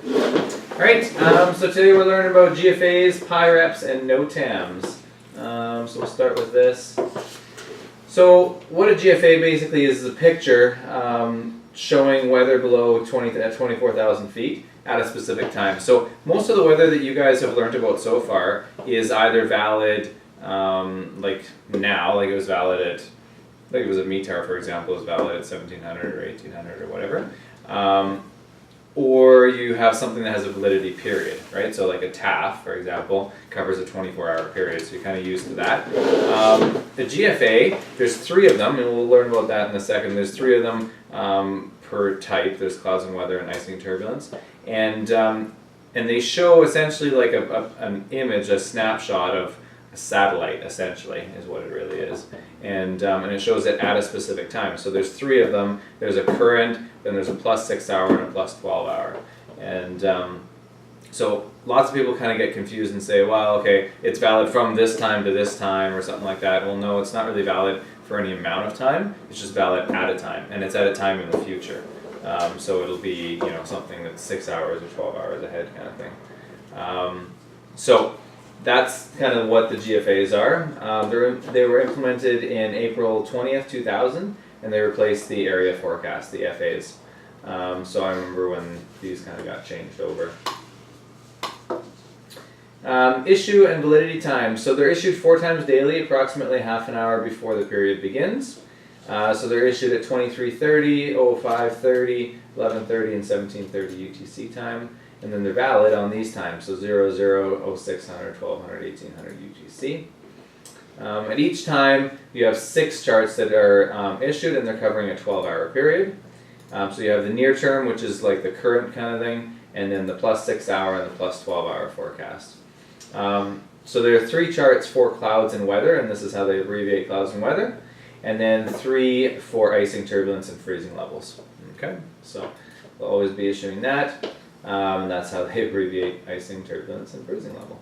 Alright, so today we're learning about GFAs, PIREPs, and NOTAMs. So we'll start with this. So what a GFA basically is a picture showing weather below 24,000 feet at a specific time. So most of the weather that you guys have learned about so far is either valid like now, like it was valid at, like it was at METAR, for example, it was valid at 1700 or 1800 or whatever. Or you have something that has a validity period, right? So like a TAF, for example, covers a 24-hour period, so you're kind of used to that. The GFA, there's three of them, and we'll learn about that in a second. There's three of them per type. There's clouds and weather and icing turbulence. And they show essentially like an image, a snapshot of a satellite, essentially, is what it really is. And it shows it at a specific time. So there's three of them. There's a current, then there's a +6 hour and a +12 hour. And so lots of people kind of get confused and say, well, okay, it's valid from this time to this time or something like that. Well, no, it's not really valid for any amount of time. It's just valid at a time, and it's at a time in the future. So it'll be, something that's 6 hours or 12 hours ahead kind of thing. So that's kind of what the GFAs are. They were implemented in April 20th, 2000, and they replaced the area forecast, the FAs. So I remember when these kind of got changed over. Issue and validity time. So they're issued 4 times daily, approximately half an hour before the period begins. So they're issued at 23:30, 05:30, 11:30, and 17:30 UTC time. And then they're valid on these times, so 00, 0600, 1200, 1800 UTC. At each time, you have 6 charts that are issued, and they're covering a 12-hour period. So you have the near term, which is like the current kind of thing, and then the +6 hour and the +12 hour forecast. So there are 3 charts for clouds and weather, and this is how they abbreviate clouds and weather, and then 3 for icing, turbulence, and freezing levels. Okay, so they'll always be issuing that. And that's how they abbreviate icing, turbulence, and freezing level.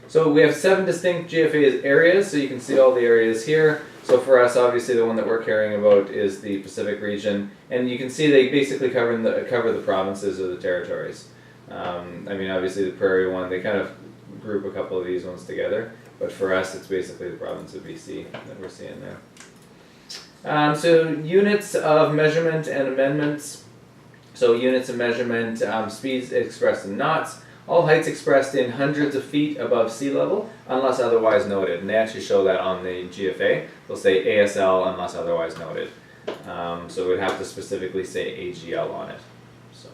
So we have 7 distinct GFA areas, so you can see all the areas here. So for us, obviously the one that we're caring about is the Pacific region, and you can see they basically cover the provinces or the territories. Obviously the Prairie one, they kind of group a couple of these ones together, but for us it's basically the province of BC that we're seeing there. So units of measurement and amendments. So units of measurement, speeds expressed in knots, all heights expressed in hundreds of feet above sea level, unless otherwise noted. And they actually show that on the GFA. They'll say ASL unless otherwise noted. So it would have to specifically say AGL on it. So,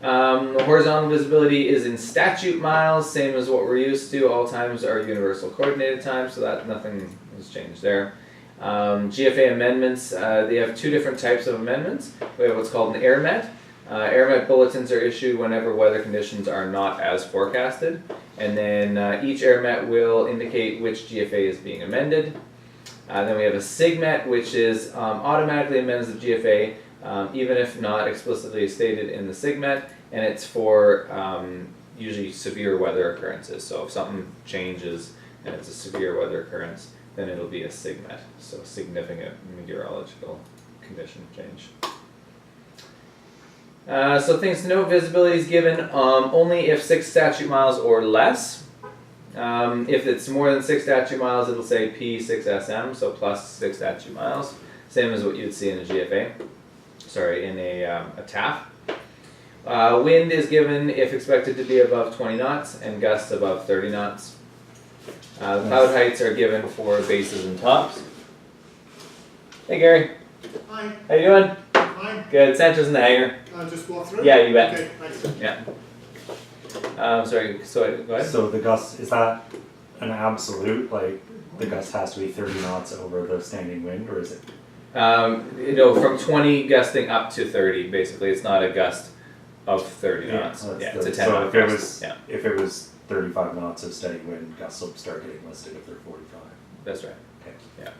the horizontal visibility is in statute miles, same as what we're used to. All times are universal coordinated times, so that nothing has changed there. GFA amendments, they have 2 different types of amendments. We have what's called an AirMet. AirMet bulletins are issued whenever weather conditions are not as forecasted. And then each AirMet will indicate which GFA is being amended. Then we have a SIGMET, which is automatically amends the GFA, even if not explicitly stated in the SIGMET. And it's for usually severe weather occurrences. So if something changes and it's a severe weather occurrence, then it'll be a SIGMET, so significant meteorological condition change. So things to note, visibility is given only if 6 statute miles or less. If it's more than 6 statute miles, it'll say P6SM, so +6 statute miles, same as what you'd see in a GFA, in a TAF. Wind is given if expected to be above 20 knots and gusts above 30 knots. The cloud heights are given for bases and tops. Hey Gary. Hi. How you doing? Fine. Good. Sancho's in the hangar. Just walk through? Yeah, you bet. Okay, thanks. Yeah. So go ahead. So the gust, is that an absolute, like the gust has to be 30 knots over the standing wind, or is it? From 20 gusting up to 30, basically. It's not a gust of 30 knots. Yeah, it's a 10 knot gust. If it was 35 knots of steady wind, gusts will start getting listed if they're 45. That's right. Okay. Yeah.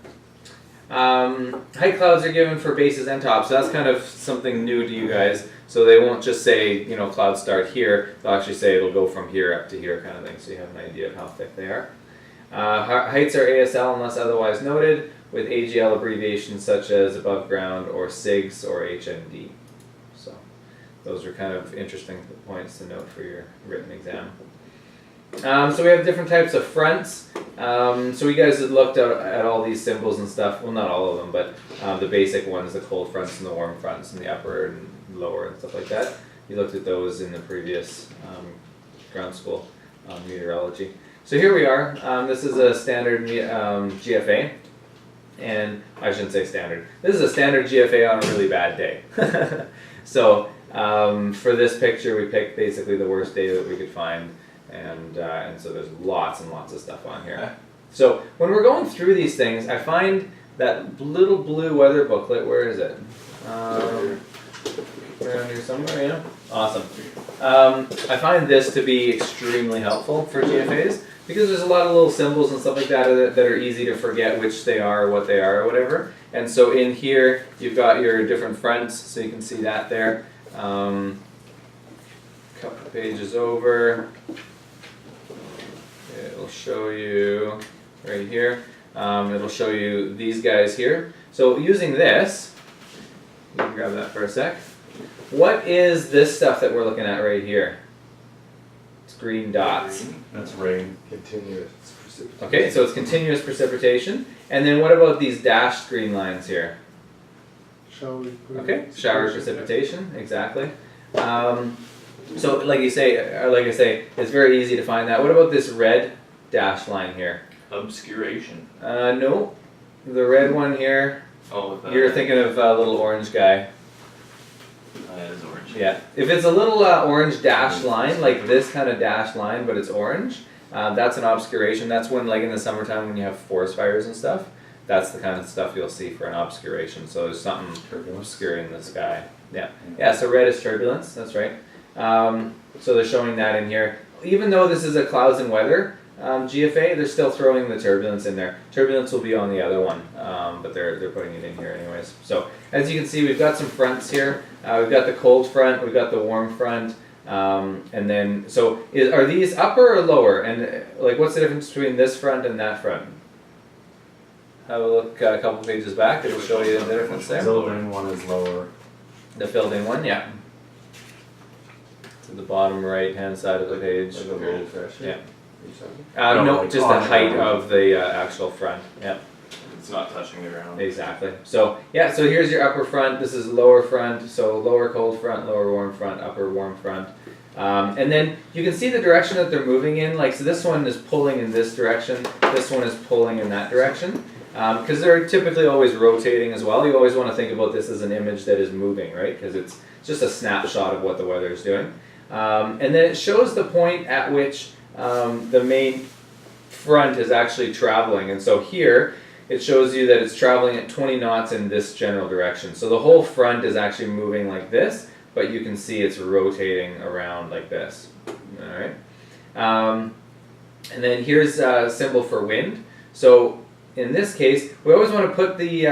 Height clouds are given for bases and tops, so that's kind of something new to you guys. So they won't just say, clouds start here. They'll actually say it'll go from here up to here kind of thing, so you have an idea of how thick they are. Heights are ASL unless otherwise noted, with AGL abbreviations such as above ground or SIGS or HND. So those are kind of interesting points to note for your written exam. So we have different types of fronts. So you guys had looked at all these symbols and stuff. Well, not all of them, but the basic ones, the cold fronts and the warm fronts and the upper and lower and stuff like that. You looked at those in the previous ground school meteorology. So here we are. This is a standard GFA. And I shouldn't say standard. This is a standard GFA on a really bad day. So for this picture, we picked basically the worst day that we could find. And so there's lots and lots of stuff on here. So when we're going through these things, I find that little blue weather booklet, where is it? Around here somewhere, yeah? Awesome. I find this to be extremely helpful for GFAs because there's a lot of little symbols and stuff like that that are easy to forget which they are, what they are, or whatever. And so in here, you've got your different fronts, so you can see that there. Couple pages over. It'll show you right here. It'll show you these guys here. So using this, you can grab that for a sec. What is this stuff that we're looking at right here? It's green dots. That's rain. Continuous precipitation. Okay, so it's continuous precipitation. And then what about these dashed green lines here? Shower. Okay, shower precipitation, exactly. So like I say, it's very easy to find that. What about this red dashed line here? Obscuration. No, the red one here. Oh, You're thinking of a little orange guy. That is orange. Yeah, if it's a little orange dashed line, like this kind of dashed line, but it's orange, that's an obscuration. That's when, like in the summertime when you have forest fires and stuff, that's the kind of stuff you'll see for an obscuration. So there's something obscuring the sky. Yeah, so red is turbulence, that's right. So they're showing that in here. Even though this is a clouds and weather GFA, they're still throwing the turbulence in there. Turbulence will be on the other one, but they're putting it in here anyways. So as you can see, we've got some fronts here. We've got the cold front, we've got the warm front, and then so are these upper or lower? And like, what's the difference between this front and that front? Have a look a couple pages back. It'll show you the difference there. Filled in one is lower. The filled in one, yeah. To the bottom right hand side of the page. Like a little fresh. Yeah. No, No, like just the on height the- of the actual front. Yeah, It's not touching the ground. exactly. So yeah, so here's your upper front. This is lower front. So lower cold front, lower warm front, upper warm front. And then you can see the direction that they're moving in. Like, so this one is pulling in this direction. This one is pulling in that direction. Because they're typically always rotating as well. You always want to think about this as an image that is moving, right? Because it's just a snapshot of what the weather is doing. And then it shows the point at which the main front is actually traveling. And so here, it shows you that it's traveling at 20 knots in this general direction. So the whole front is actually moving like this, but you can see it's rotating around like this. All right. And then here's a symbol for wind. So in this case, we always want to put the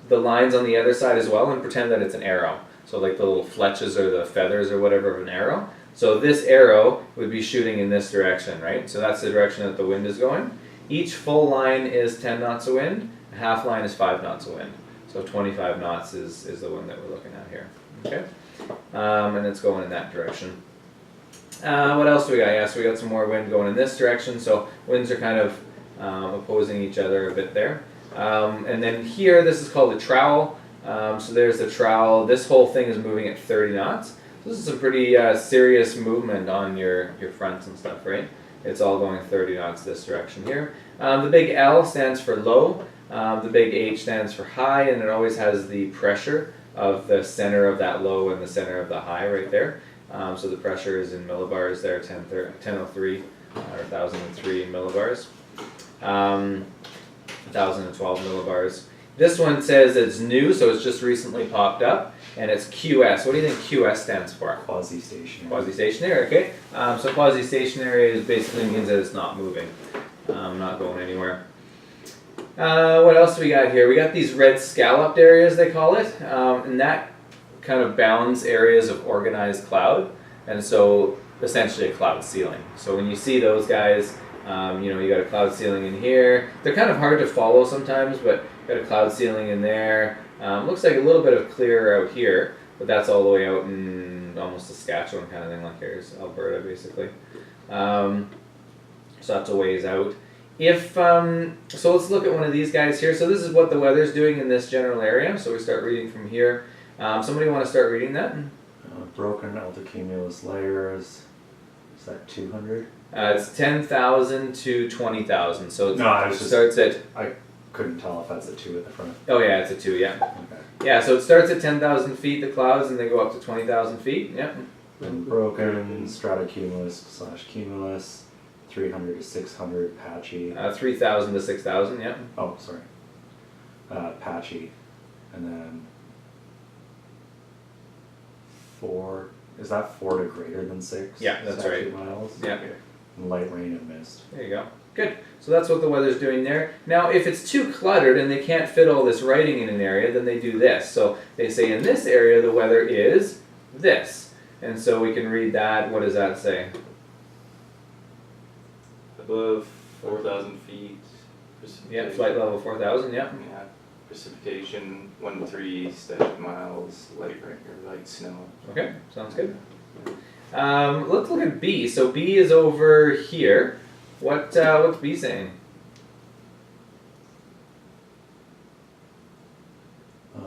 lines on the other side as well and pretend that it's an arrow. So like the little fletches or the feathers or whatever of an arrow. So this arrow would be shooting in this direction, right? So that's the direction that the wind is going. Each full line is 10 knots of wind. A half line is 5 knots of wind. So 25 knots is the one that we're looking at here. Okay, and it's going in that direction. What else do we got? Yeah, so we got some more wind going in this direction. So winds are kind of opposing each other a bit there. And then here, this is called a trowel. So there's the trowel. This whole thing is moving at 30 knots. This is a pretty serious movement on your fronts and stuff, right? It's all going 30 knots this direction here. The big L stands for low. The big H stands for high, and it always has the pressure of the center of that low and the center of the high right there. So the pressure is in millibars there, 1003 or 1003 millibars. 1012 millibars. This one says it's new, so it's just recently popped up, and it's QS. What do you think QS stands for? Quasi-stationary. Quasi-stationary, okay. So quasi-stationary basically means that it's not moving, not going anywhere. What else do we got here? We got these red scalloped areas, they call it, and that kind of bounds areas of organized cloud, and so essentially a cloud ceiling. So when you see those guys, you got a cloud ceiling in here. They're kind of hard to follow sometimes, but got a cloud ceiling in there. Looks like a little bit of clear out here. but that's all the way out in almost Saskatchewan kind of thing, like here's Alberta basically. So that's a ways out. If so let's look at one of these guys here. So this is what the weather's doing in this general area. So we start reading from here. Somebody want to start reading that? Broken altocumulus layers. Is that 200? It's 10,000 to 20,000. So No, I was just. starts at, I couldn't tell if that's a 2 at the front. oh yeah, it's a 2, yeah. Okay. Yeah, so it starts at 10,000 feet, the clouds, and they go up to 20,000 feet. Yep. And broken stratocumulus / cumulus. 300 to 600 patchy. 3,000 to 6,000, yep. Oh, sorry. Patchy. And then 4. Is that 4 to greater than 6? Yeah, that's right. Miles? Yeah. Okay. And light rain and mist. There you go. Good. So that's what the weather's doing there. Now, if it's too cluttered and they can't fit all this writing in an area, then they do this. So they say in this area the weather is this. And so we can read that. What does that say? Above 4,000 feet. Yeah, flight level 4,000, yeah. Yeah. Precipitation 1 to 3 statute miles. Light rain or light snow. Okay, sounds good. Let's look at B. So B is over here. What's B saying?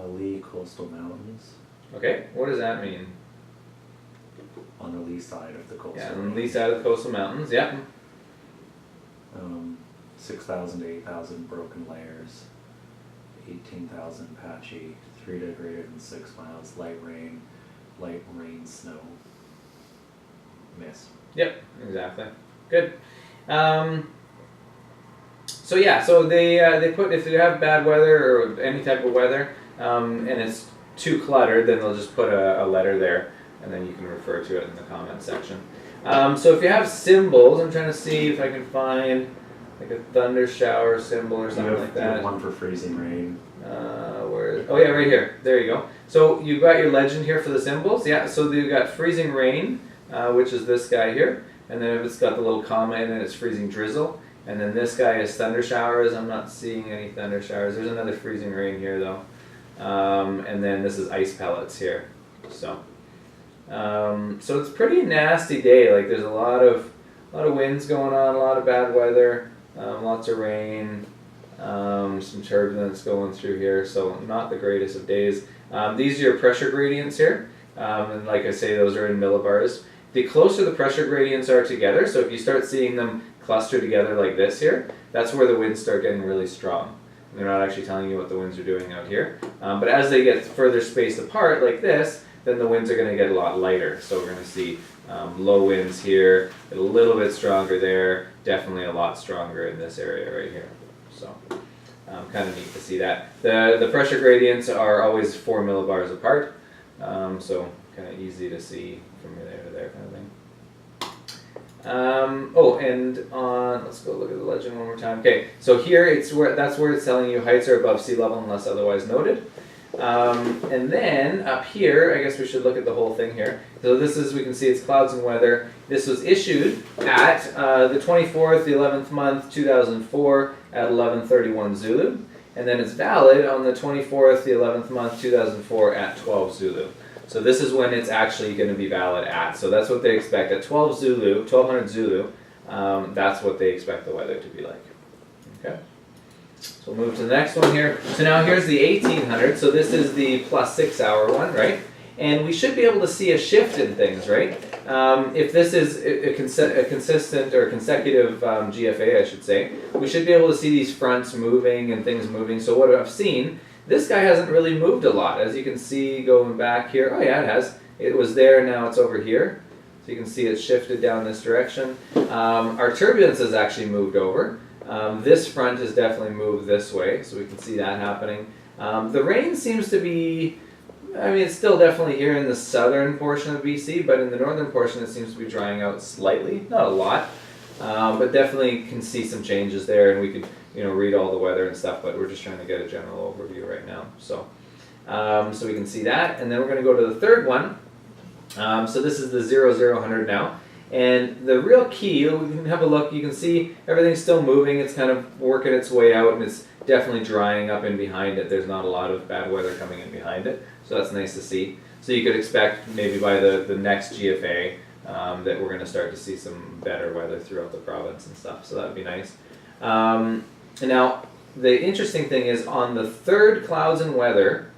Lee coastal mountains Okay, what does that mean? on the lee side of the coastal. Yeah, on the east side of the coastal mountains, yeah. 6,000 to 8,000 broken layers, 18,000 patchy, 3 to greater than 6 miles, light rain, snow, mist. Yep, exactly. Good. So yeah, so they put, if you have bad weather or any type of weather, and it's too cluttered, then they'll just put a letter there, and then you can refer to it in the comment section. So if you have symbols, I'm trying to see if I can find like a thunder shower symbol or something like You have that. one for freezing rain. Oh yeah, right here. There you go. So you've got your legend here for the symbols. Yeah, so you've got freezing rain, which is this guy here. And then it's got the little comma and then it's freezing drizzle. And then this guy is thunder showers. I'm not seeing any thunder showers. There's another freezing rain here though. And then this is ice pellets here. So so it's a pretty nasty day. Like there's a lot of winds going on, a lot of bad weather, lots of rain, some turbulence going through here. So not the greatest of days. These are your pressure gradients here. And like I say, those are in millibars. The closer the pressure gradients are together, so if you start seeing them cluster together like this here, that's where the winds start getting really strong. They're not actually telling you what the winds are doing out here. But as they get further spaced apart like this, then the winds are going to get a lot lighter. So we're going to see low winds here, a little bit stronger there, definitely a lot stronger in this area right here. So kind of neat to see that. The pressure gradients are always 4 millibars apart, so kind of easy to see from there to there kind of thing. Let's go look at the legend one more time. Okay, so here that's where it's telling you heights are above sea level unless otherwise noted. And then up here, I guess we should look at the whole thing here. So this is, we can see it's clouds and weather. This was issued at the 24th, the 11th month, 2004 at 11:31 Zulu. And then it's valid on the 24th, the 11th month, 2004 at 12 Zulu. So this is when it's actually going to be valid at. So that's what they expect at 1200 Zulu. That's what they expect the weather to be like. Okay. So we'll move to the next one here. So now here's the 1800. So this is the +6 hour one, right? And we should be able to see a shift in things, right? If this is a consistent or consecutive GFA, I should say, we should be able to see these fronts moving and things moving. So what I've seen, this guy hasn't really moved a lot. As you can see going back here, oh yeah, it has. It was there, now it's over here. So you can see it's shifted down this direction. Our turbulence has actually moved over. This front has definitely moved this way, so we can see that happening. The rain seems to be, I mean, it's still definitely here in the southern portion of BC, but in the northern portion it seems to be drying out slightly, not a lot, but definitely can see some changes there, and we could, read all the weather and stuff, but we're just trying to get a general overview right now. So, so we can see that, and then we're going to go to the third one. So this is the 0000 now. And the real key, we can have a look, you can see everything's still moving, it's kind of working its way out, and it's definitely drying up in behind it. There's not a lot of bad weather coming in behind it, so that's nice to see. So you could expect maybe by the next GFA that we're going to start to see some better weather throughout the province and stuff. So that would be nice. And now the interesting thing is on the third clouds and weather,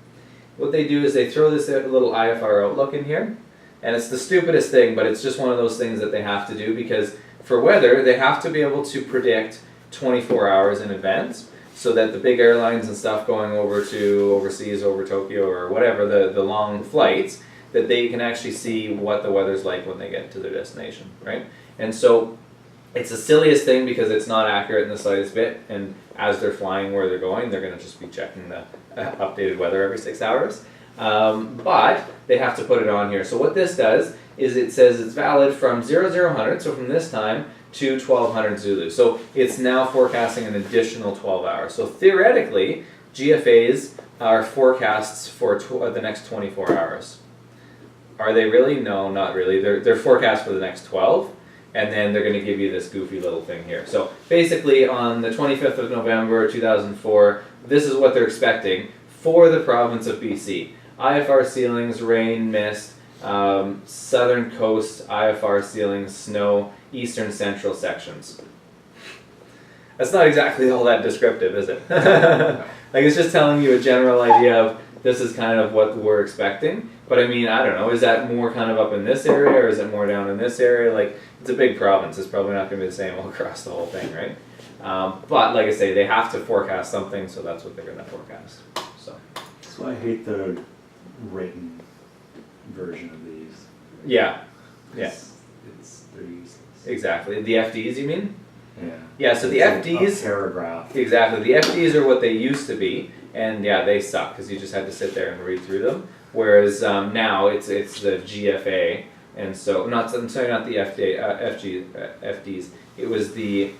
what they do is they throw this little IFR outlook in here. And it's the stupidest thing, but it's just one of those things that they have to do because for weather, they have to be able to predict 24 hours in advance so that the big airlines and stuff going over to overseas, over Tokyo or whatever, the long flights, that they can actually see what the weather's like when they get to their destination, right? And so it's the silliest thing because it's not accurate in the slightest bit, and as they're flying where they're going, they're going to just be checking the updated weather every 6 hours. But they have to put it on here. So what this does is it says it's valid from 0000, so from this time, to 1200 Zulu. So it's now forecasting an additional 12 hours. So theoretically, GFAs are forecasts for the next 24 hours. Are they really? No, not really. They're forecast for the next 12, and then they're going to give you this goofy little thing here. So basically on the 25th of November 2004, this is what they're expecting for the province of BC. IFR ceilings, rain, mist, southern coast, IFR ceilings, snow, eastern central sections. That's not exactly all that descriptive, is it? Like it's just telling you a general idea of this is kind of what we're expecting. But I mean, I don't know, is that more kind of up in this area or is it more down in this area? Like, it's a big province, it's probably not going to be the same all across the whole thing, right? But like I say, they have to forecast something, so that's what they're going to forecast. So I hate the written version of these. Yeah, yeah, They're useless. exactly. The FDs, you mean? Yeah. Yeah, so the It's FDs, a paragraph. exactly, the FDs are what they used to be, and yeah, they suck because you just had to sit there and read through them. Whereas now it's the GFA, and so I'm sorry, not the FDs. It was the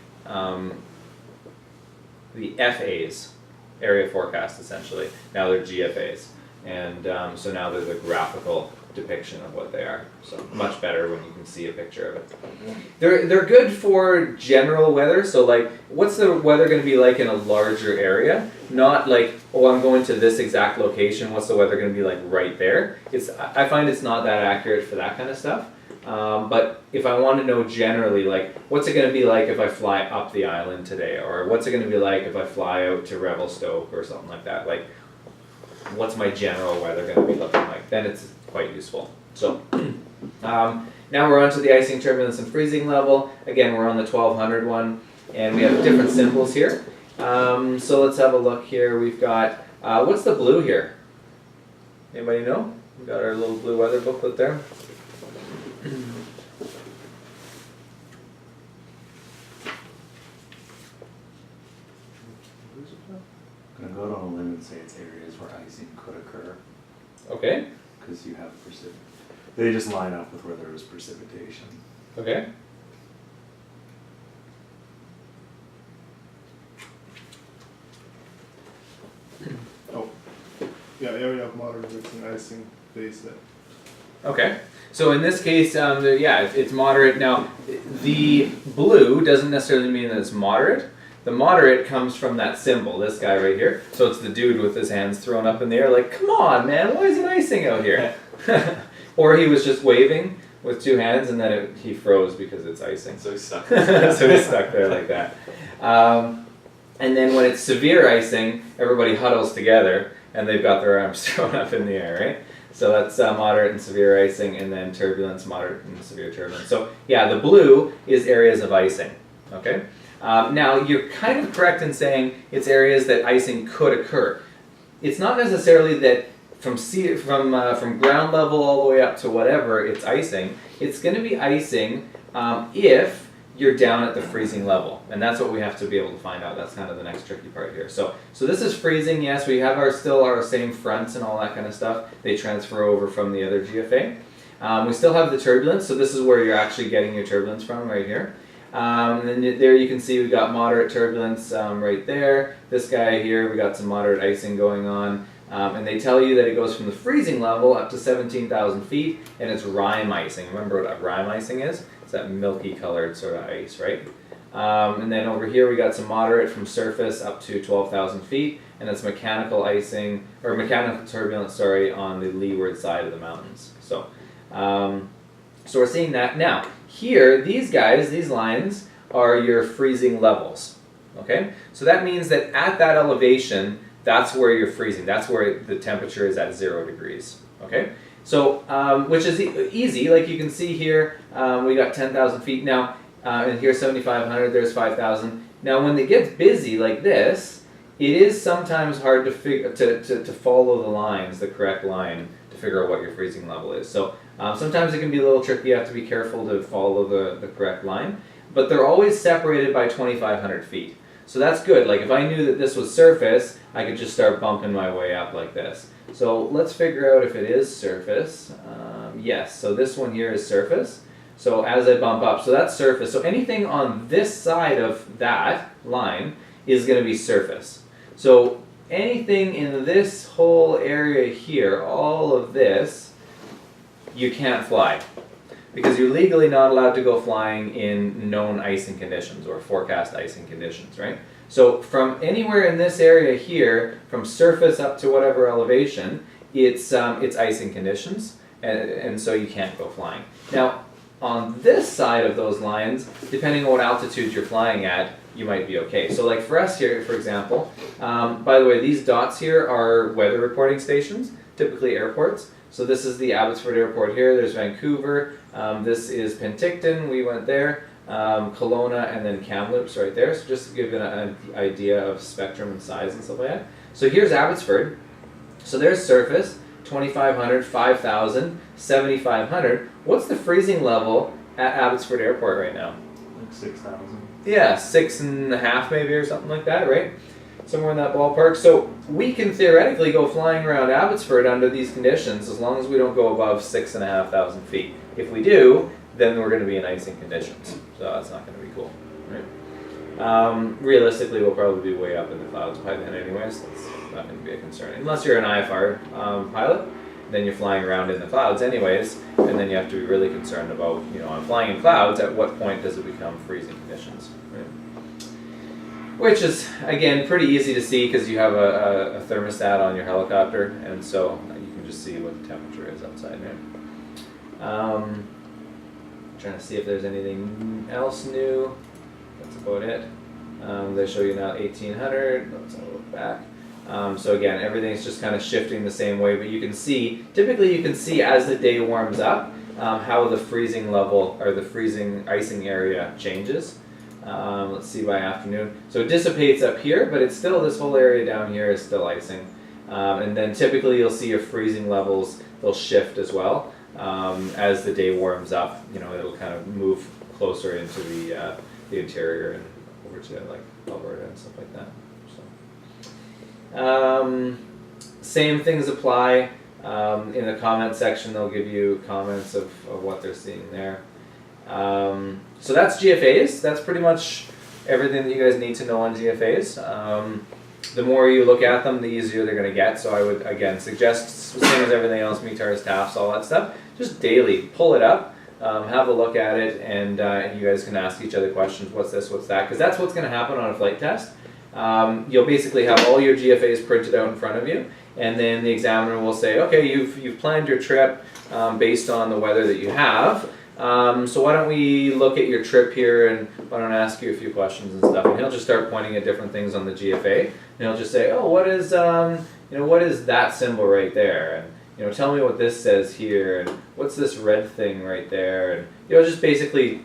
FAs, area forecast essentially. Now they're GFAs, and so now they're the graphical depiction of what they are. So much better when you can see a picture of it. They're good for general weather. So like, what's the weather going to be like in a larger area? Not like, oh, I'm going to this exact location. What's the weather going to be like right there? I find it's not that accurate for that kind of stuff. But if I want to know generally, like, what's it going to be like if I fly up the island today, or what's it going to be like if I fly out to Revelstoke or something like that? Like, what's my general weather going to be looking like? Then it's quite useful. So now we're on to the icing, turbulence, and freezing level. Again, we're on the 1200 one, and we have different symbols here. So let's have a look here. We've got, what's the blue here? Anybody know? We've got our little blue weather booklet there. I'm gonna go on a limb and say it's areas where icing could occur, Okay, because you have they just line up with where there was precipitation. okay. Oh, yeah, area of moderate mixing icing base it. Okay, so in this case, yeah, it's moderate. Now, the blue doesn't necessarily mean that it's moderate. The moderate comes from that symbol, this guy right here. So it's the dude with his hands thrown up in the air, like, come on, man, why is it icing out here? Or he was just waving with two hands, and then he froze because it's icing. So he's stuck. So he's stuck there like that. And then when it's severe icing, everybody huddles together, and they've got their arms thrown up in the air, right? So that's moderate and severe icing, and then turbulence, moderate and severe turbulence. So yeah, the blue is areas of icing, okay? Now, you're kind of correct in saying it's areas that icing could occur. It's not necessarily that from ground level all the way up to whatever it's icing. It's going to be icing if you're down at the freezing level, and that's what we have to be able to find out. That's kind of the next tricky part here. So this is freezing. Yes, we have still our same fronts and all that kind of stuff. They transfer over from the other GFA. We still have the turbulence, so this is where you're actually getting your turbulence from right here. And then there you can see we got moderate turbulence right there. This guy here, we got some moderate icing going on. And they tell you that it goes from the freezing level up to 17,000 feet, and it's rime icing. Remember what rime icing is? It's that milky colored sort of ice, right? And then over here we got some moderate from surface up to 12,000 feet, and that's mechanical icing, or mechanical turbulence, sorry, on the leeward side of the mountains. So, so we're seeing that. Now, here, these guys, these lines, are your freezing levels, okay? So that means that at that elevation, that's where you're freezing. That's where the temperature is at 0 degrees, okay? So, which is easy, like you can see here, we got 10,000 feet now, and here's 7,500, there's 5,000. Now when it gets busy like this, it is sometimes hard to figure, to follow the lines, the correct line, to figure out what your freezing level is. So sometimes it can be a little tricky, you have to be careful to follow the correct line, but they're always separated by 2,500 feet. So that's good, like if I knew that this was surface, I could just start bumping my way up like this. So let's figure out if it is surface. Yes, so this one here is surface. So as I bump up, so that's surface. So anything on this side of that line is going to be surface. So anything in this whole area here, all of this, you can't fly. Because you're legally not allowed to go flying in known icing conditions or forecast icing conditions, right? So from anywhere in this area here, from surface up to whatever elevation, it's icing conditions, and so you can't go flying. Now, on this side of those lines, depending on what altitude you're flying at, you might be okay. So like for us here, for example, by the way, these dots here are weather reporting stations, typically airports. So this is the Abbotsford Airport here, there's Vancouver, this is Penticton, we went there, Kelowna, and then Kamloops right there. So just to give you an idea of spectrum and size and stuff like that. So here's Abbotsford. So there's surface, 2,500, 5,000, 7,500. What's the freezing level at Abbotsford Airport right now? Like 6,000. Yeah, 6.5 maybe or something like that, right? Somewhere in that ballpark. So we can theoretically go flying around Abbotsford under these conditions as long as we don't go above 6,500 feet. If we do, then we're going to be in icing conditions. So that's not going to be cool, right? Realistically, we'll probably be way up in the clouds by then anyways. That's not going to be a concern. Unless you're an IFR pilot, then you're flying around in the clouds anyways, and then you have to be really concerned about, you know, I'm flying in clouds, at what point does it become freezing conditions, right? Which is, again, pretty easy to see because you have a thermostat on your helicopter, and so you can just see what the temperature is outside, right? Trying to see if there's anything else new. That's about it. They show you now 1800. Let's have a look back. So again, everything's just kind of shifting the same way, but you can see, typically you can see as the day warms up, how the freezing level, or the freezing icing area changes. Let's see by afternoon. So it dissipates up here, but it's still, this whole area down here is still icing. And then typically you'll see your freezing levels, they'll shift as well. As the day warms up, you know, it'll kind of move closer into the interior and over to like Alberta and stuff like that. So, same things apply. In the comment section, they'll give you comments of what they're seeing there. So that's GFAs. That's pretty much everything that you guys need to know on GFAs. The more you look at them, the easier they're going to get. So I would, again, suggest, same as everything else, METARs, TAFs, all that stuff, just daily, pull it up, have a look at it, and you guys can ask each other questions, what's this, what's that, because that's what's going to happen on a flight test. You'll basically have all your GFAs printed out in front of you, and then the examiner will say, okay, you've planned your trip based on the weather that you have, so why don't we look at your trip here, and why don't I ask you a few questions and stuff, and he'll just start pointing at different things on the GFA, and he'll just say, oh, what is that symbol right there, and tell me what this says here, and what's this red thing right there, and just basically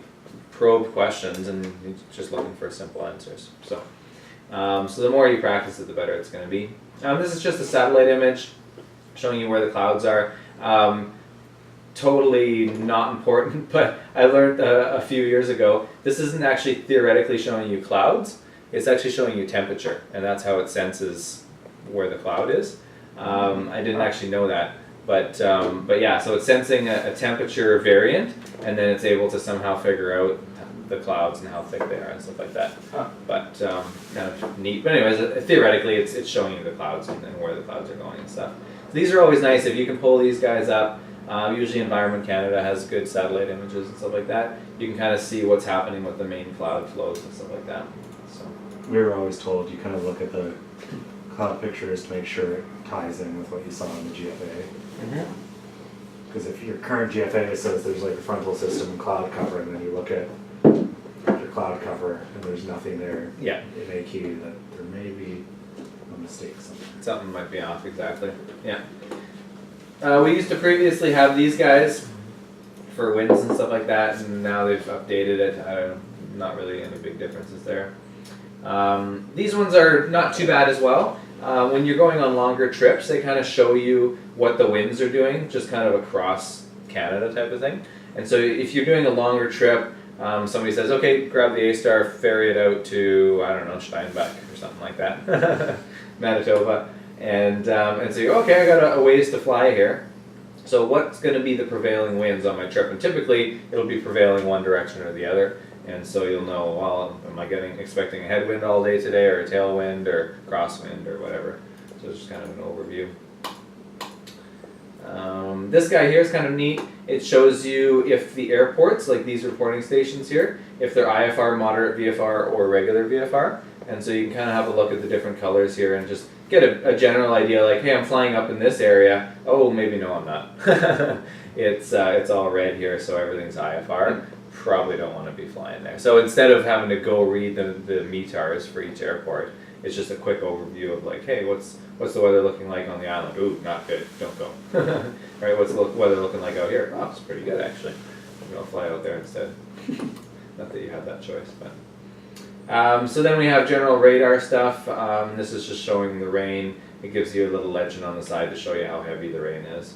probe questions, and he's just looking for simple answers. So the more you practice it, the better it's going to be. This is just a satellite image showing you where the clouds are. Totally not important, but I learned a few years ago, this isn't actually theoretically showing you clouds, it's actually showing you temperature, and that's how it senses where the cloud is. I didn't actually know that, but yeah, so it's sensing a temperature variant, and then it's able to somehow figure out the clouds and how thick they are and stuff like that. But kind of neat. But anyways, theoretically, it's showing you the clouds and where the clouds are going and stuff. So these are always nice if you can pull these guys up. Usually Environment Canada has good satellite images and stuff like that. You can kind of see what's happening with the main cloud flows and stuff like that. So We were always told you kind of look at the cloud pictures to make sure it ties in with what you saw in the GFA. Because if your current GFA says there's like a frontal system and cloud cover, and then you look at your cloud cover and there's nothing there, Yeah. it may key that there may be a mistake somewhere. Something might be off, exactly. Yeah. We used to previously have these guys for winds and stuff like that, and now they've updated it. Not really any big differences there. These ones are not too bad as well. When you're going on longer trips, they kind of show you what the winds are doing, just kind of across Canada type of thing. And so if you're doing a longer trip, somebody says, okay, grab the A-Star, ferry it out to, I don't know, Steinbach or something like that, Manitoba. And so you go, okay, I got a ways to fly here. So what's going to be the prevailing winds on my trip? And typically it'll be prevailing one direction or the other. And so you'll know, well, am I expecting a headwind all day today, or a tailwind, or crosswind, or whatever. So it's just kind of an overview. This guy here is kind of neat. It shows you if the airports, like these reporting stations here, if they're IFR, moderate VFR, or regular VFR. And so you can kind of have a look at the different colors here and just get a general idea, like, hey, I'm flying up in this area. Oh, maybe no, I'm not. It's all red here, so everything's IFR. Probably don't want to be flying there. So instead of having to go read the METARs for each airport, it's just a quick overview of like, hey, what's the weather looking like on the island? Ooh, not good. Don't go. Right? What's the weather looking like out here? Oh, it's pretty good actually. Maybe I'll fly out there instead. Not that you have that choice, but. So then we have general radar stuff. This is just showing the rain. It gives you a little legend on the side to show you how heavy the rain is.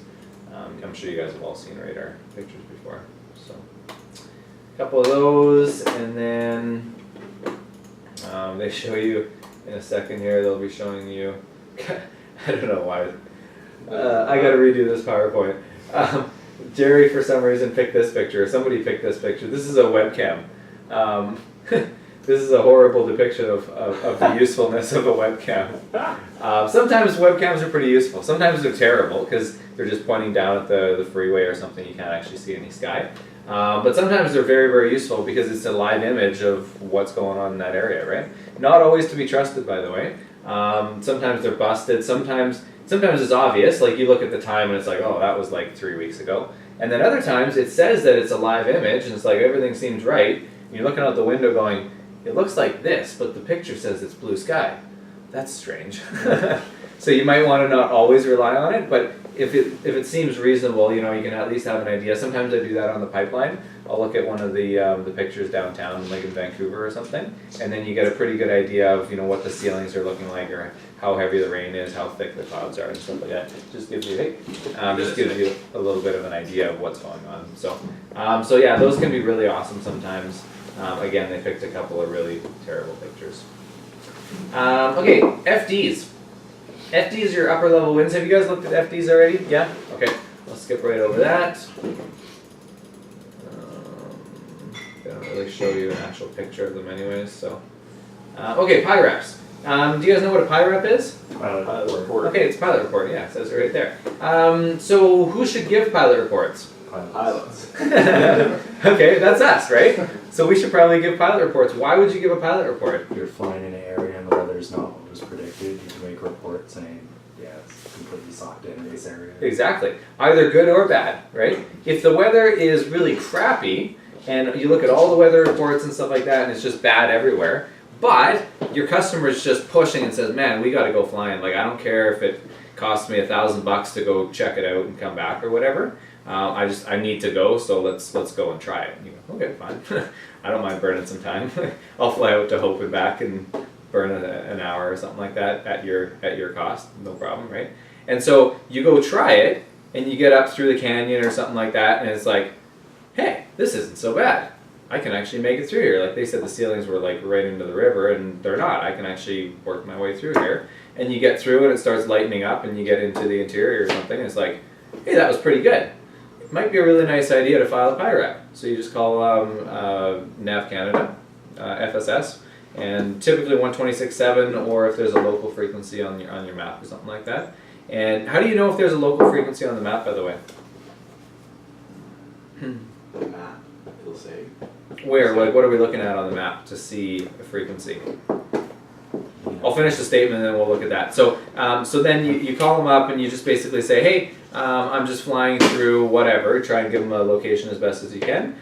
I'm sure you guys have all seen radar pictures before. So. Couple of those, and then they show you in a second here. They'll be showing you. I don't know why. I got to redo this PowerPoint. Jerry, for some reason, picked this picture. Somebody picked this picture. This is a webcam. This is a horrible depiction of the usefulness of a webcam. Sometimes webcams are pretty useful. Sometimes they're terrible because they're just pointing down at the freeway or something. You can't actually see any sky. But sometimes they're very, very useful because it's a live image of what's going on in that area, right? Not always to be trusted, by the way. Sometimes they're busted. Sometimes it's obvious. Like you look at the time and it's like, oh, that was like 3 weeks ago. And then other times it says that it's a live image and it's like everything seems right. And you're looking out the window going, it looks like this, but the picture says it's blue sky. That's strange. So you might want to not always rely on it, but if it seems reasonable, you can at least have an idea. Sometimes I do that on the pipeline. I'll look at one of the pictures downtown, like in Vancouver or something, and then you get a pretty good idea of what the ceilings are looking like, or how heavy the rain is, how thick the clouds are, and stuff like that. Just gives you a little bit of an idea of what's going on. So yeah, those can be really awesome sometimes. Again, they picked a couple of really terrible pictures. Okay, FDs. FDs are upper level winds. Have you guys looked at FDs already? Yeah? Okay, I'll skip right over that. They don't really show you an actual picture of them anyways, so. Okay, PIREPs. Do you guys know what a PIREP is? Pilot report. Okay, it's pilot report, yeah, it says it right there. So who should give pilot reports? Pilots. Okay, that's us, right? So we should probably give pilot reports. Why would you give a pilot report? If you're flying in an area and the weather's not what was predicted, you can make a report saying, yeah, it's completely socked in this area. Exactly. Either good or bad, right? If the weather is really crappy, and you look at all the weather reports and stuff like that, and it's just bad everywhere, but your customer is just pushing and says, man, we got to go flying. Like, I don't care if it costs me $1,000 to go check it out and come back or whatever. I need to go, so let's go and try it. And you go, okay, fine. I don't mind burning some time. I'll fly out to Hope and back and burn an hour or something like that at your cost, no problem, right? And so you go try it, and you get up through the canyon or something like that, and it's like, hey, this isn't so bad. I can actually make it through here. Like they said, the ceilings were like right into the river, and they're not. I can actually work my way through here. And you get through and it starts lightening up, and you get into the interior or something, and it's like, hey, that was pretty good. It might be a really nice idea to file a PIREP. So you just call NAV Canada, FSS, and typically 126.7, or if there's a local frequency on your map or something like that. And how do you know if there's a local frequency on the map, by the way? the map, it'll say. Where? Like, what are we looking at on the map to see the frequency? I'll finish the statement and then we'll look at that. So, so then you call them up and you just basically say, hey, I'm just flying through whatever. Try and give them a location as best as you can.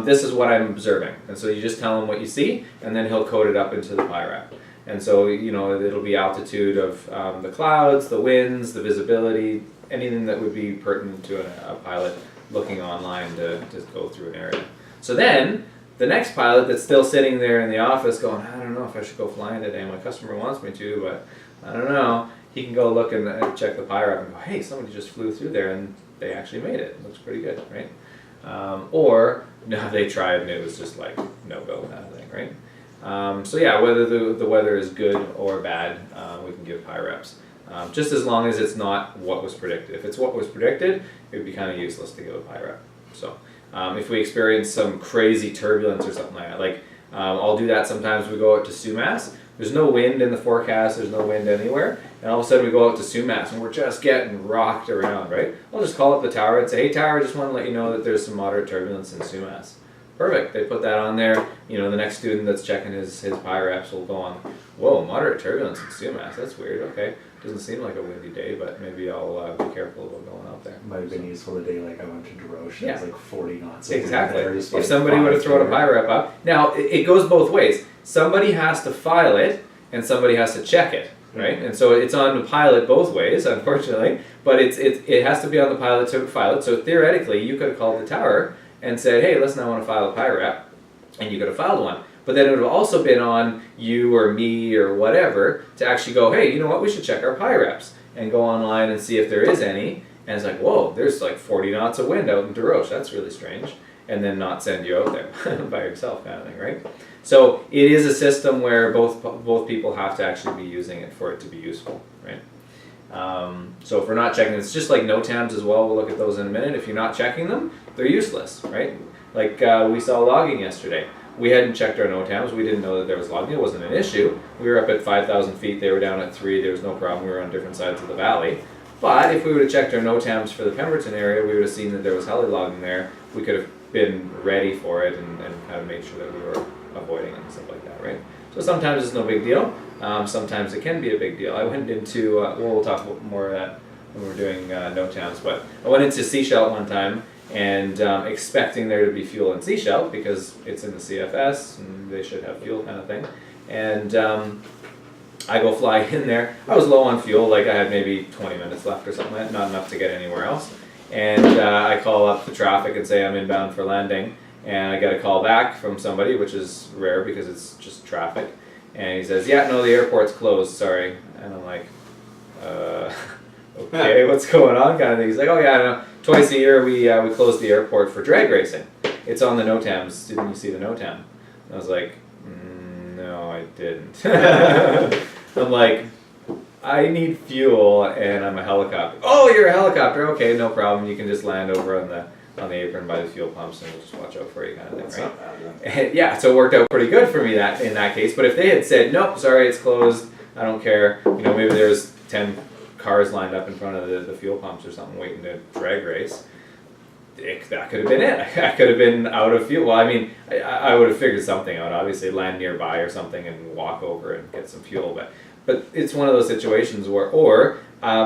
This is what I'm observing. And so you just tell him what you see, and then he'll code it up into the PIRAP. And so, you know, it'll be altitude of the clouds, the winds, the visibility, anything that would be pertinent to a pilot looking online to go through an area. So then, the next pilot that's still sitting there in the office going, I don't know if I should go flying today. My customer wants me to, but I don't know. He can go look and check the PIRAP and go, hey, somebody just flew through there and they actually made it. It looks pretty good, right? Or no, they tried and it was just like no-go kind of thing, right? So yeah, whether the weather is good or bad, we can give PIRAPs. Just as long as it's not what was predicted. If it's what was predicted, it would be kind of useless to give a PIRAP. So if we experience some crazy turbulence or something like that, like I'll do that sometimes. We go out to Sumas. There's no wind in the forecast. There's no wind anywhere. And all of a sudden we go out to Sumas and we're just getting rocked around, right? I'll just call up the tower and say, hey tower, I just want to let you know that there's some moderate turbulence in Sumas. Perfect. They put that on there. You know, the next student that's checking his PIRAPs will go on, whoa, moderate turbulence in Sumas. That's weird. Okay. Doesn't seem like a windy day, but maybe I'll be careful about going out there. Might have been useful the day like I went to Deroche. Yeah. It was like 40 knots. Exactly. There, If like somebody would have thrown a PIRAP up. Now, it goes both ways. Somebody has to file it, and somebody has to check it, right? And so it's on the pilot both ways, unfortunately, but it has to be on the pilot to file it. So theoretically, you could have called the tower and said, hey, listen, I want to file a PIRAP, and you could have filed one. But then it would have also been on you or me or whatever to actually go, hey, you know what, we should check our PIRAPs and go online and see if there is any. And it's like, whoa, there's like 40 knots of wind out in Deroche. That's really strange. And then not send you out there by yourself kind of thing, right? So it is a system where both people have to actually be using it for it to be useful, right? So if we're not checking, it's just like NOTAMs as well. We'll look at those in a minute. If you're not checking them, they're useless, right? Like we saw logging yesterday. We hadn't checked our NOTAMs. We didn't know that there was logging. It wasn't an issue. We were up at 5,000 feet. They were down at 3. There was no problem. We were on different sides of the valley. But if we would have checked our NOTAMs for the Pemberton area, we would have seen that there was heli logging there. We could have been ready for it and kind of made sure that we were avoiding it and stuff like that, right? So sometimes it's no big deal. Sometimes it can be a big deal. I went into, we'll talk more of that when we're doing NOTAMs, but I went into Seashell one time and expecting there to be fuel in Seashell because it's in the CFS and they should have fuel kind of thing. And I go fly in there. I was low on fuel, like I had maybe 20 minutes left or something like that, not enough to get anywhere else. And I call up the traffic and say I'm inbound for landing. And I get a call back from somebody, which is rare because it's just traffic. And he says, yeah, no, the airport's closed, sorry. And I'm like, okay, what's going on kind of thing. He's like, oh yeah, I know. Twice a year we close the airport for drag racing. It's on the NOTAMs. Didn't you see the NOTAM? And I was like, no, I didn't. I'm like, I need fuel and I'm a helicopter. Oh, you're a helicopter. Okay, no problem. You can just land over on the apron by the fuel pumps and we'll just watch out for you kind of thing, That's right? not bad then. And yeah, so it worked out pretty good for me in that case. But if they had said, nope, sorry, it's closed, I don't care. You know, maybe there's 10 cars lined up in front of the fuel pumps or something waiting to drag race. That could have been it. I could have been out of fuel. Well, I mean, I would have figured something out. Obviously, land nearby or something and walk over and get some fuel. But it's one of those situations where, or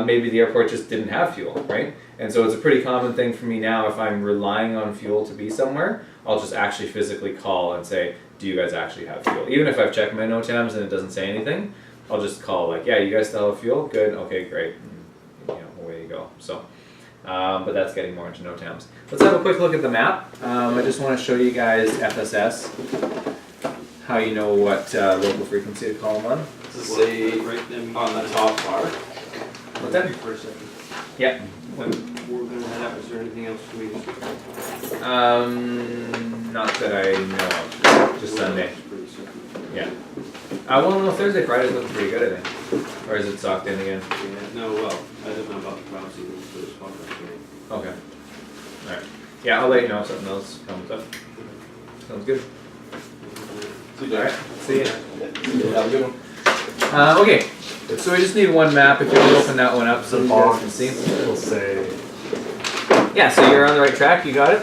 maybe the airport just didn't have fuel, right? And so it's a pretty common thing for me now. If I'm relying on fuel to be somewhere, I'll just actually physically call and say, do you guys actually have fuel? Even if I've checked my NOTAMs and it doesn't say anything, I'll just call like, yeah, you guys still have fuel? Good, okay, great. And, you know, away you go. So, but that's getting more into NOTAMs. Let's have a quick look at the map. I just want to show you guys FSS, how you know what local frequency to call them on. Does it say Right then, on the top bar? What's that? for a second. Yeah. When we're gonna head up, is there anything else we? Not that I know of. Just Sunday. Pretty simple. Yeah. Well, no, Thursday, Friday's looking pretty good, I think. Or is it socked in again? Yeah, no, well, I don't know about the crowds even for this spot right here. Okay. Alright. Yeah, I'll let you know if something else comes up. Sounds good. Alright, see ya. Have a good one. Okay, so we just need one map. If you want to open that one up so you guys can see. It'll say Yeah, so you're on the right track. You got it?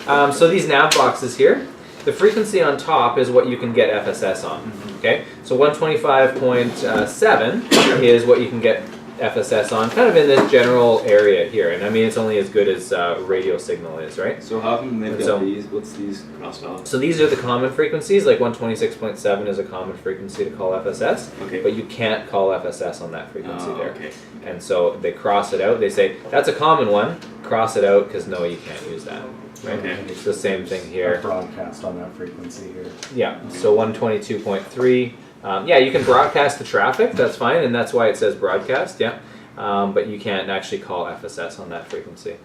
So these nav boxes here, the frequency on top is what you can get FSS on. Okay, so 125.7 is what you can get FSS on, kind of in this general area here. And I mean, it's only as good as radio signal is, right? So how come they've got So- these? What's these crossed off? So these are the common frequencies, like 126.7 is a common frequency to call FSS, Okay. but you can't call FSS on that frequency Oh, there. okay. And so they cross it out. They say, that's a common one, cross it out, because no, you can't use that. Right? Okay. It's the same thing A here. broadcast on that frequency here. Yeah, so 122.3. Yeah, you can broadcast the traffic, that's fine, and that's why it says broadcast, yeah. But you can't actually call FSS on that frequency.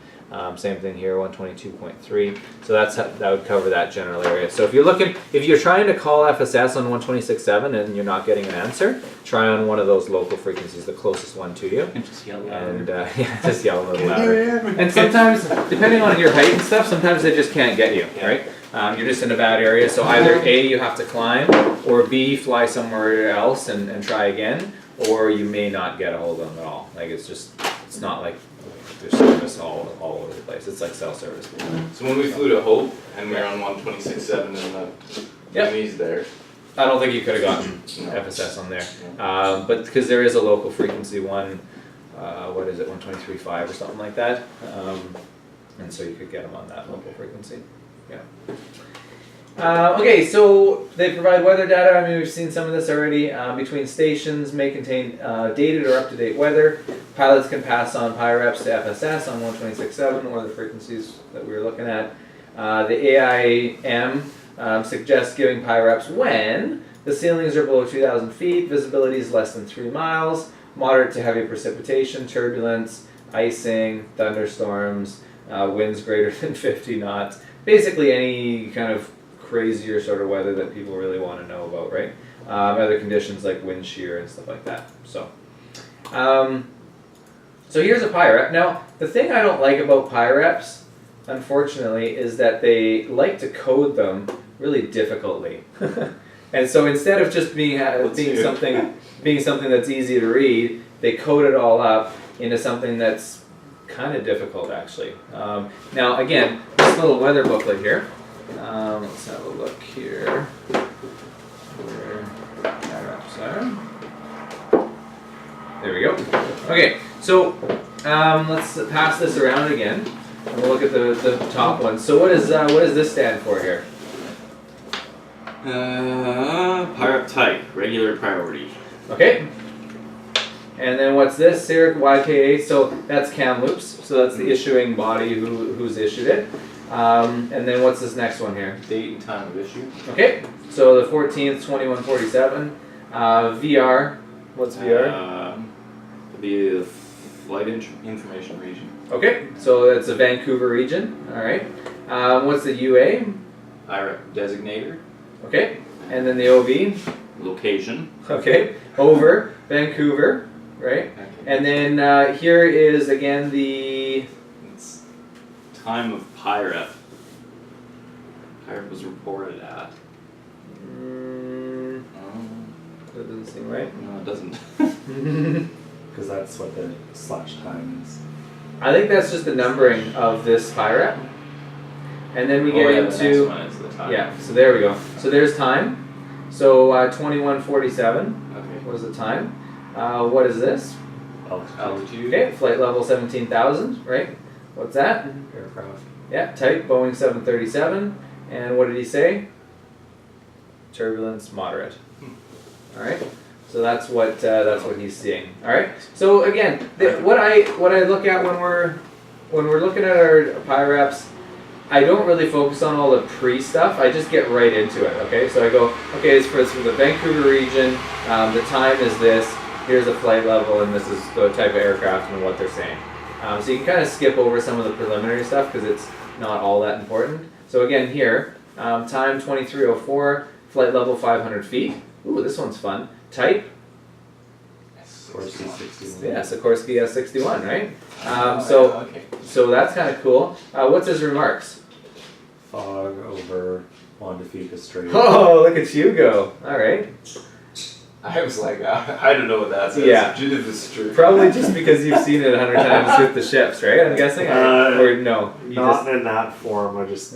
Same thing here, 122.3. So that would cover that general area. So if you're trying to call FSS on 126.7 and you're not getting an answer, try on one of those local frequencies, the closest one to you. And just yell And yeah, just yell a little louder. And sometimes, depending on your height and stuff, sometimes they just can't get you, right? You're just in a bad area, so either A, you have to climb, or B, fly somewhere else and try again, or you may not get a hold of them at all. Like it's not like there's service all over the place. It's like cell service. So when we flew to Hope and we were on 126.7 and the Yep. Vietnamese there, I don't think you could have gotten No. FSS on there, but because there is a local frequency one, what is it, 123.5 or something like that, and so you could get them on that local frequency. Yeah. Okay, so they provide weather data. I mean, we've seen some of this already. Between stations may contain dated or up-to-date weather. Pilots can pass on PIREPs to FSS on 126.7 or the frequencies that we were looking at. The AIM suggests giving PIREPs when the ceilings are below 2,000 feet, visibility is less than 3 miles, moderate to heavy precipitation, turbulence, icing, thunderstorms, winds greater than 50 knots. Basically any kind of crazier sort of weather that people really want to know about, right? Other conditions like wind shear and stuff like that. So here's a PIREP. Now, the thing I don't like about PIREPs, unfortunately, is that they like to code them really difficultly. And so instead of just being something that's easy to read, they code it all up into something that's kind of difficult, actually. Now, again, this little weather booklet here. Let's have a look here. Where PIREPs are. There we go. Okay, so let's pass this around again, and we'll look at the top one. So what does this stand for here? PIREP type, regular priority. Okay. And then what's this here? YKA. So that's Kamloops. So that's the issuing body who's issued it. And then what's this next one here? date and time of issue. Okay. So the 14th, 2147. VR. What's VR? Be the flight information region. Okay. So that's the Vancouver region. All right. What's the UA? IREP designator. Okay. And then the OV. Location. Okay. Over Vancouver. Right. And then here is again the. It's time of PIREP. PIREP was reported at. That doesn't seem right. No, it doesn't. Because that's what the slash time is. I think that's just the numbering of this PIREP. And then we get The into. next one is the time. Yeah, so there we go. So there's time. So 2147 Okay. was the time. What is this? Altitude. Okay, flight level 17,000, right? What's that? Aircraft. Yeah, type Boeing 737. And what did he say? Turbulence moderate. All right. So that's what he's seeing. All right. So again, what I look at when we're looking at our PIREPs, I don't really focus on all the pre stuff. I just get right into it. Okay. So I go, okay, it's for the Vancouver region. The time is this. Here's the flight level, and this is the type of aircraft and what they're saying. So you can kind of skip over some of the preliminary stuff because it's not all that important. So again, here, time 2304, flight level 500 feet. Ooh, this one's fun. Type. Sikorsky 61. Yeah, Sikorsky S61, right? Okay. So that's kind of cool. What's his remarks? Fog over Juan de Fuca Strait. Oh, look at you go. All right. I was like, I don't know what that says. Yeah. Due to the street. Probably just because you've seen it 100 times with the ships, right? I'm guessing, or no? You Not just, in that form. I just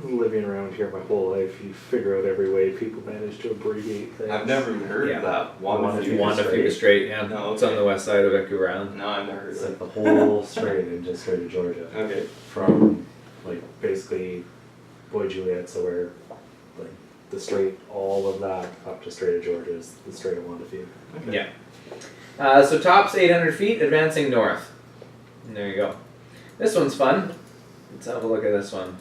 living around here my whole life. You figure out every way people manage to abbreviate things. I've never even heard Yeah. of that. Wanda Fuga Strait, yeah. No, It's on okay. the west side of Vancouver Island. No, I've never heard It's of like that. the whole strait into Strait of Georgia. Okay. From like basically Boy Juliet, so where like the strait, all of that up to Strait of Georgia is the Strait of Wandafeed. Okay. Yeah. So tops 800 feet, advancing north. And there you go. This one's fun. Let's have a look at this one.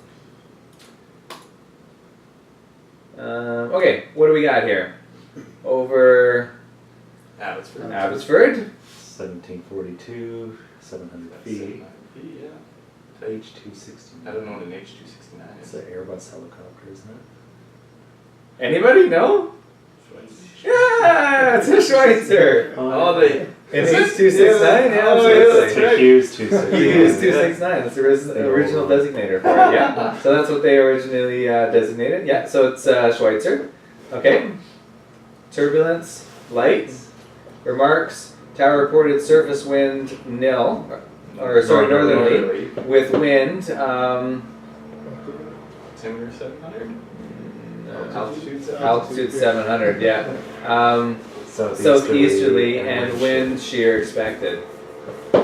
Okay, what do we got here? Over Abbotsford. Abbotsford. 1742, 700 That's feet. 700 feet, yeah. H269. I don't know what an H269 It's is. an Airbus helicopter, isn't it? Anybody? No? Yeah, it's a Schweitzer. Oh, they. An Is it? H269, yeah, Oh, absolutely. that's right. Hughes 269. Hughes 269. That's the original designator for it. Yeah. So that's what they originally designated. Yeah. So it's Schweitzer. Okay. Turbulence, light. Remarks. Tower reported surface wind nil, or sorry, northerly, with wind. Timber 700? Altitude 700? Altitude 700. Yeah. Southeasterly, Southeasterly and wind shear expected.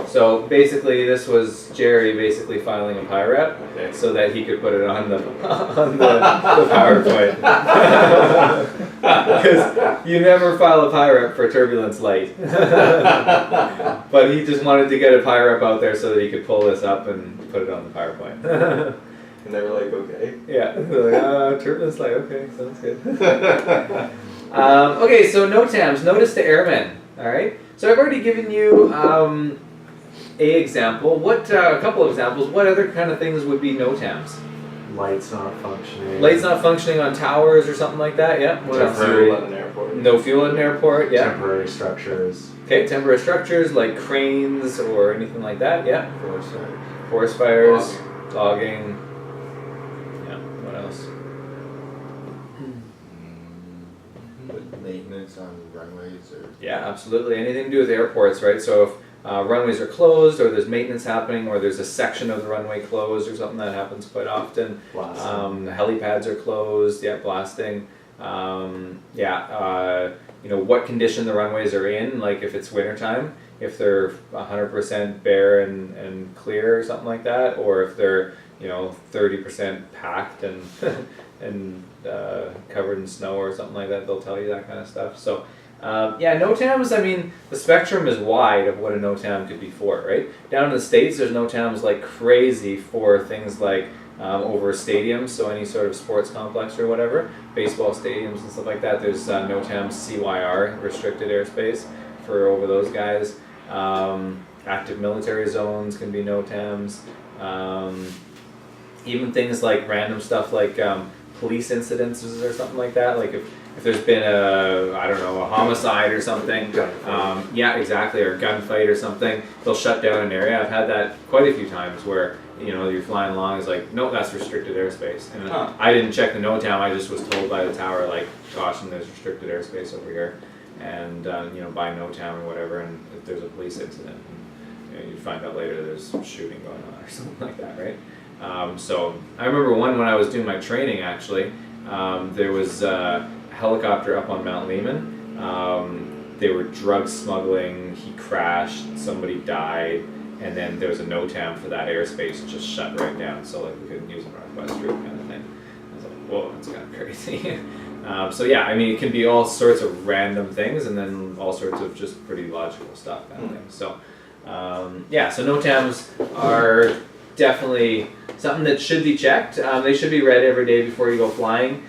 So basically, this was Jerry basically filing a PIREP Okay. so that he could put it on the PowerPoint. Because you never file a PIREP for turbulence light. But he just wanted to get a PIREP out there so that he could pull this up and put it on the PowerPoint. And they were like, okay. Yeah, they're like, turbulence light, okay, sounds good. Okay, so NOTAMs, notice to airmen, alright? So I've already given you a example. What a couple of examples. What other kind of things would be NOTAMs? Lights not functioning. Lights not functioning on towers or something like that, yeah? What else? Fuel at an airport. No fuel at an airport, yeah. temporary structures. Okay, temporary structures like cranes or anything like that, yeah. Forest fires, logging. Yeah, what else? Maintenance on runways or Yeah, absolutely. Anything to do with airports, right? So if runways are closed, or there's maintenance happening, or there's a section of the runway closed, or something that happens quite often. Blasting. Helipads are closed. Yeah, blasting. You know what condition the runways are in. Like if it's wintertime, if they're 100% bare and clear or something like that, or if they're 30% packed and and covered in snow or something like that. They'll tell you that kind of stuff. So. NOTAMs, I mean, the spectrum is wide of what a NOTAM could be for, right? Down in the States, there's NOTAMs like crazy for things like over stadiums, so any sort of sports complex or whatever, baseball stadiums and stuff like that. There's NOTAMs CYR, restricted airspace, for over those guys. Active military zones can be NOTAMs. Even things like random stuff like police incidences or something like that, like if there's been a homicide or something, yeah, exactly, or a gunfight or something, they'll shut down an area. I've had that quite a few times where, you're flying along, it's like, nope, that's restricted airspace. And I didn't check the NOTAM, I just was told by the tower, like, caution, there's restricted airspace over here. And, by NOTAM or whatever, and if there's a police incident, you find out later there's shooting going on or something like that, right? So I remember when I was doing my training, actually, there was a helicopter up on Mount Lehman. They were drug smuggling, he crashed, somebody died, and then there was a NOTAM for that airspace just shut right down, so like we couldn't use a Northwest route kind of thing. I was like, whoa, that's kind of crazy. So yeah, I mean, it can be all sorts of random things, and then all sorts of just pretty logical stuff kind of thing. So so NOTAMs are definitely something that should be checked. They should be read every day before you go flying.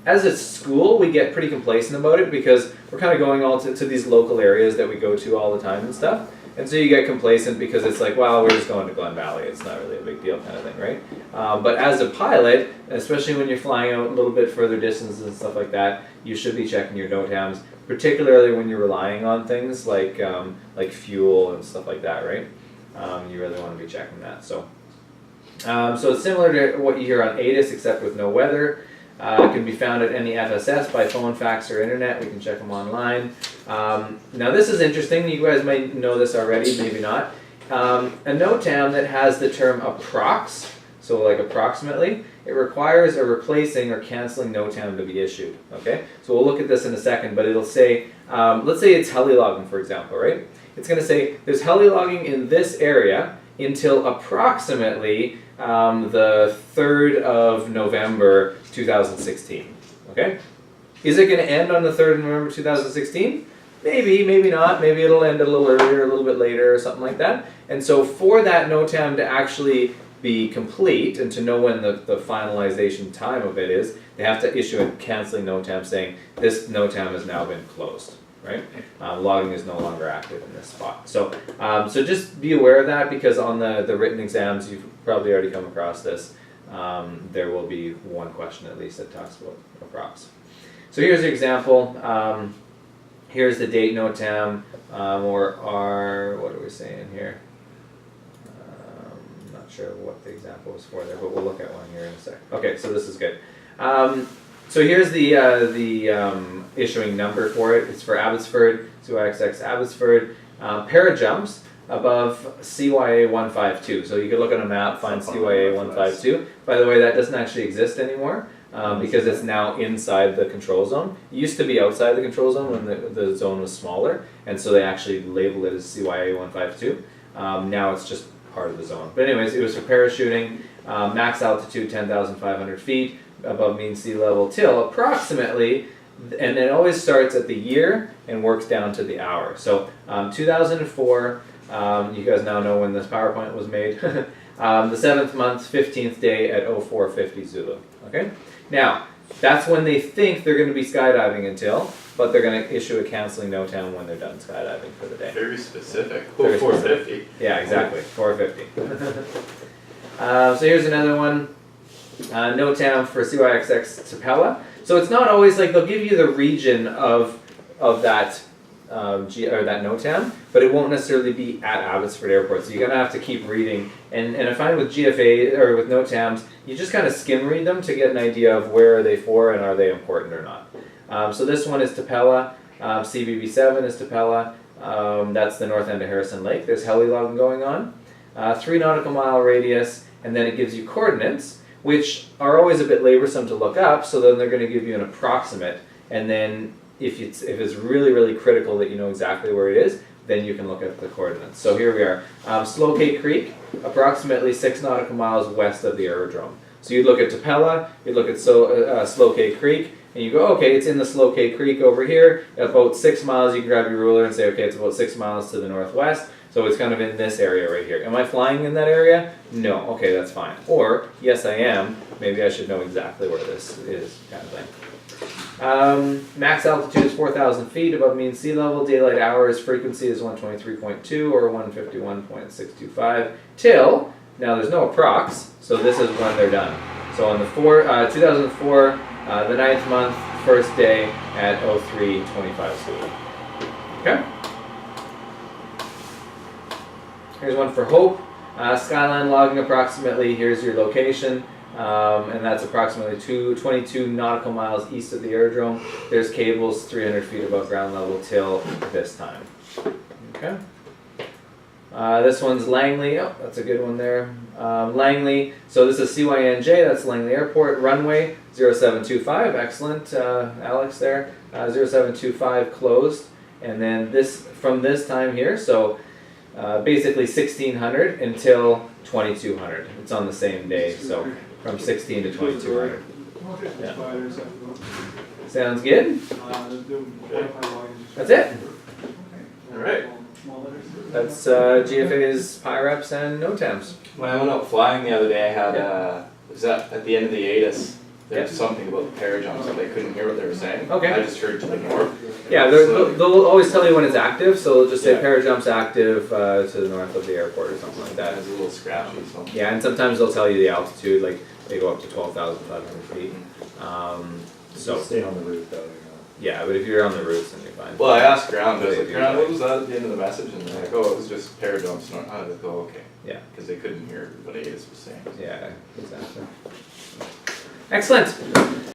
As a school, we get pretty complacent about it because we're kind of going all to these local areas that we go to all the time and stuff. And so you get complacent because it's like, well, we're just going to Glen Valley. It's not really a big deal kind of thing, right? But as a pilot, especially when you're flying out a little bit further distances and stuff like that, you should be checking your NOTAMs, particularly when you're relying on things like fuel and stuff like that, right? You really want to be checking that. So it's similar to what you hear on ATIS, except with no weather. Can be found at any FSS by phone, fax, or internet. We can check them online. Now this is interesting. You guys might know this already, maybe not. A NOTAM that has the term approx, so like approximately, it requires a replacing or canceling NOTAM to be issued. Okay, so we'll look at this in a second, but it'll say, let's say it's heli logging, for example, right? It's going to say there's heli logging in this area until approximately the 3rd of November 2016. Okay, is it going to end on the 3rd of November 2016? Maybe, maybe not. Maybe it'll end a little earlier, a little bit later, or something like that. And so for that NOTAM to actually be complete and to know when the finalization time of it is, they have to issue a canceling NOTAM saying this NOTAM has now been closed, right? Logging is no longer active in this spot. So, so just be aware of that, because on the written exams, you've probably already come across this. There will be one question at least that talks about approx. So here's the example. Here's the date NOTAM, or R, what are we saying here? Not sure what the example was for there, but we'll look at one here in a sec. Okay, so this is good. So here's the issuing number for it. It's for Abbotsford, CYXX Abbotsford. Parajumps above CYA 152. So you can look on a map, find CYA 152. By the way, that doesn't actually exist anymore. Because it's now inside the control zone. It used to be outside the control zone when the zone was smaller, and so they actually labeled it as CYA 152. Now it's just part of the zone. But anyways, it was for parachuting, max altitude 10,500 feet above mean sea level till approximately, and it always starts at the year and works down to the hour. So 2004, you guys now know when this PowerPoint was made. The 7th month, 15th day at 0450 Zulu. Okay? Now, that's when they think they're going to be skydiving until, but they're going to issue a canceling NOTAM when they're done skydiving for the day. Very specific. Very 450. Yeah, exactly. 450. So here's another one. NOTAM for CYXX Tapella. So it's not always like they'll give you the region of that that NOTAM, but it won't necessarily be at Abbotsford Airport. So you're gonna have to keep reading. And I find with GFA or with NOTAMs, you just kind of skim read them to get an idea of where are they for and are they important or not. So this one is Tapella. CBB7 is Tapella. That's the north end of Harrison Lake. There's heli logging going on. 3 nautical mile radius, and then it gives you coordinates, which are always a bit laborsome to look up. So then they're going to give you an approximate, and then if it's really, really critical that you know exactly where it is, then you can look at the coordinates. So here we are. Slowcate Creek, approximately 6 nautical miles west of the aerodrome. So you'd look at Tapella, you'd look at Slowcate Creek, and you go, okay, it's in the Slowcate Creek over here. About 6 miles, you can grab your ruler and say, okay, it's about 6 miles to the northwest. So it's kind of in this area right here. Am I flying in that area? No. Okay, that's fine. Or, yes, I am. Maybe I should know exactly where this is, kind of thing. Max altitude is 4,000 feet above mean sea level. Daylight hours frequency is 123.2 or 151.625 till, now there's no approx, so this is when they're done. So on the 2004, the 9th month, first day at 0325 Zulu. Okay? Here's one for Hope. Skyline logging approximately, here's your location. And that's approximately 22 nautical miles east of the aerodrome. There's cables 300 feet above ground level till this time. Okay. This one's Langley. Oh, that's a good one there. Langley. So this is CYNJ. That's Langley Airport. Runway 0725. Excellent, Alex there. 0725 closed. And then this from this time here. So basically 1600 until 2200. It's on the same day. So from 16 to 2200. Yeah. Sounds good? That's it. Alright. That's GFA's PIREPs and NOTAMs. When I went out flying the other day, I had, it was at the end of the ATIS. There was Yeah. something about the parajumps, but they couldn't hear what they were saying. Okay. I just heard to the north. Yeah, they'll always tell you when it's active, so they'll just say Yeah. parajump's active to the north of the airport or something like That that. was a little scratchy, so. Yeah, and sometimes they'll tell you the altitude, like they go up to 12,500 feet. So, Stay on the route though, you know. yeah, but if you're on the routes, then you're fine. Well, I asked Ground, I was Yeah, like, you're Ground, right. what was that at the end of the message? And they're like, oh, it was just parajumps. And I was like, oh, okay. Yeah. Because they couldn't hear what ATIS was saying. Yeah, exactly. Excellent.